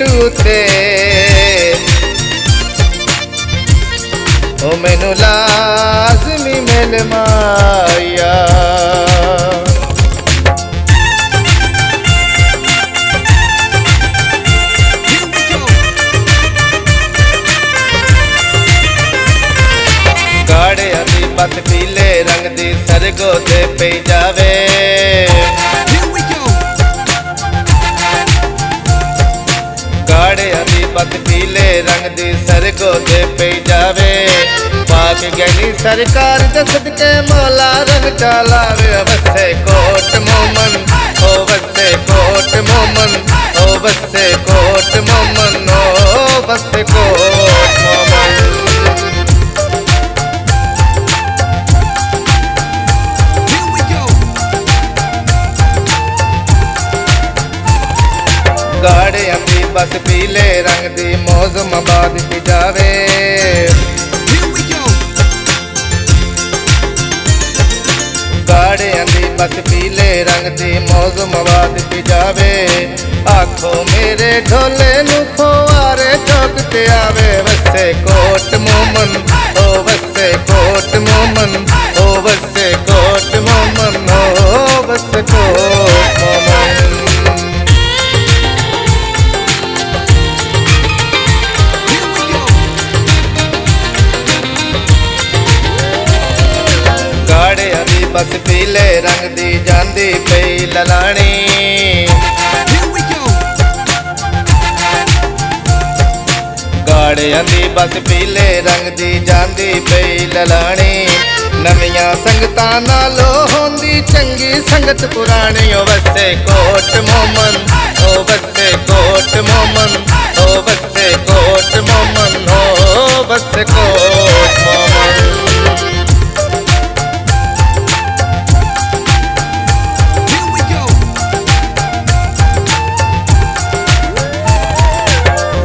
टूते ओ मैनू लाज़मी मिल माया। गाड़ियां दी बस पीले रंग दी सरगो ते पई जावे, गाड़ियां दी बस पीले रंग दी सरगो ते पई जावे। पाक गैनी सरकार दे सदके मौला रंग चलावे। वसे कोट मोमन ओ वसे कोट मोमन ओ वसे कोट मोमन ओ वसे कोट मोमन। गाड़ियां दी बस पीले रंग दी मौसम आबाद की जावे, गाड़ियां दी बस पीले रंग दी मौसम आबाद की जावे। आखो मेरे ढोले नू फुआरे ठोकते आवे। वसे कोट मोमन ओ वसे कोट मोमन ओ वसे कोट मोमन ओ वसे कोट मोमन। गाड़ियां दी बस पीले रंग दी जांदी पई ललानी, गाड़ियां दी बस पीले रंग दी जांदी पई ललानी। नवियां संगतां नालो होंदी चंगी संगत पुरानी। ओ वसे कोट मोमन ओ वसे कोट मोमन ओ वसे कोट मोमन ओ वसे कोट मोमन।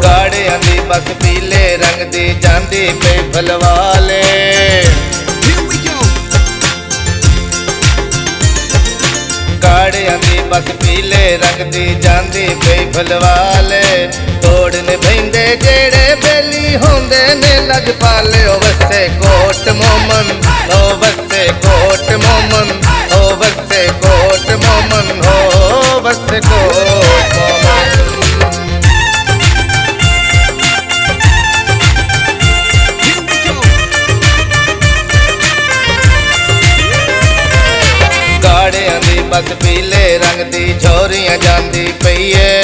गाड़ियां दी बस पीले रंग दी जांदी पे फलवाले, गाड़ियां दी बस पीले रंग दी जांदी पे फलवाले। तोड़ने बहिंदे जेड़े बेली होंदे ने लजपाले। ओ वसे कोट मोमन ओ वसे कोट मोमन ओ वसे कोट मोमन ओ वसे कोट मोमन। गाड़ियां दी बस पीले रंग दी झोरियां जांदी पई है,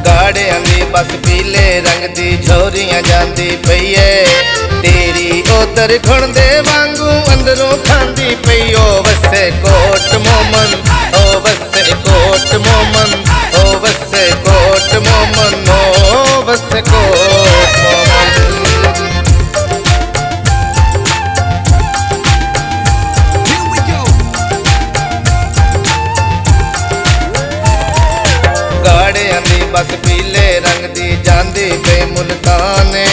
गाड़ियां दी बस पीले रंग दी झोरियां जांदी पई है। तेरी ओतर खुणदे वांगू अंदरों खांदी पई। ओ वसे कोट मोमन ओ वसे कोट मोमन ओ वसे कोट मोमन ओ वसे कोट मोमन। गाड़ियां दी बस पीले रंग दी जांदी पे मुल्ताने,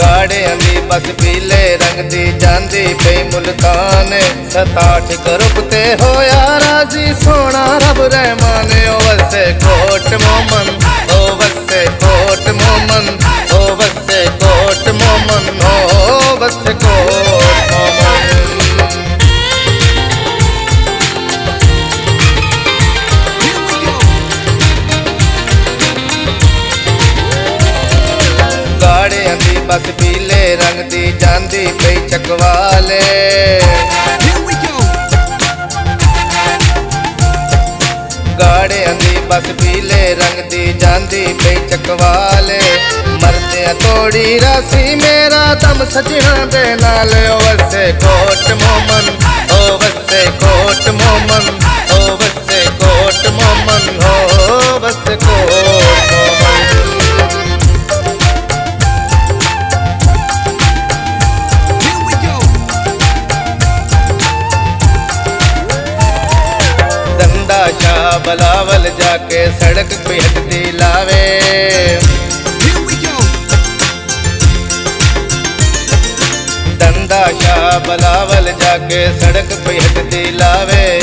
गाड़ियां दी बस पीले रंग दी जांदी पे मुल्ताने। 67 करुप ते होया राजी सोना रब रहमान। ओ वसे कोट मोमन ओ वसे कोट मोमन ओ वसे कोट मोमन ओ वसे कोट मोमन। गाड़ियां दी बस पीले रंग दी जांदी पई चकवाले, गाड़ियां दी बस पीले रंग दी जांदी पई चकवाले। मरदे तोड़ी रासी मेरा दम सजना दे नाल। ओ वसे कोट मोमन ओ वसे कोट मोमन ओ वसे कोट मोमन ओ वसे कोट मोमन। शाह बलावल जाके सड़क पे हटती लावे, ਮੁੰਡਾ ਸ਼ਾਹ ਬਲਾਵਲ ਜਾ ਕੇ ਸੜਕ ਪਈ ਹੱਟਦੀ ਲਾਵੇ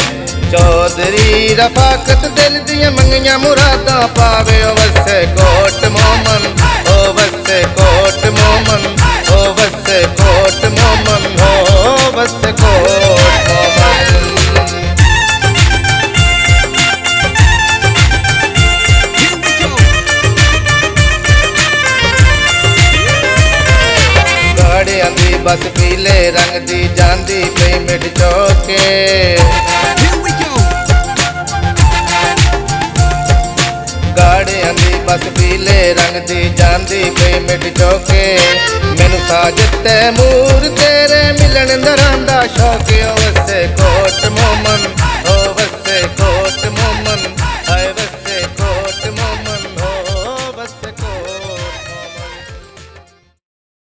ਚੌਧਰੀ ਰਫਾਕਤ ਦਿਲ ਦੀਆਂ ਮੰਗੀਆਂ ਮੁਰਾਦਾਂ ਪਾਵੇ ਓ ਵਸੇ ਕੋਟ ਮੋਮਨ ਓ ਵਸੇ ਕੋਟ ਮੋਮਨ ਓ ਵਸੇ ਕੋਟ ਮੋਮਨ ਓ ਵਸੇ ਕੋਟ ਮੋਮਨ ਗਾੜਿਆਂ ਦੀ ਬੱਸ ਪੀਲੇ ਰੰਗ ਦੀ ਜਾਂਦੀ ਪਈ ਮਿੱਟ ਚੌਕੇ ਗਾੜਿਆਂ ਦੀ ਬੱਸ ਪੀਲੇ ਰੰਗ ਦੀ ਜਾਂਦੀ ਪਈ ਮਿੱਟ ਚੌਕੇ ਮੈਨੂੰ ਸਾਜਤ ਤੈਮੂਰ ਤੇਰੇ ਮਿਲਣ ਦਰਾਂ ਦਾ ਸ਼ੌਕ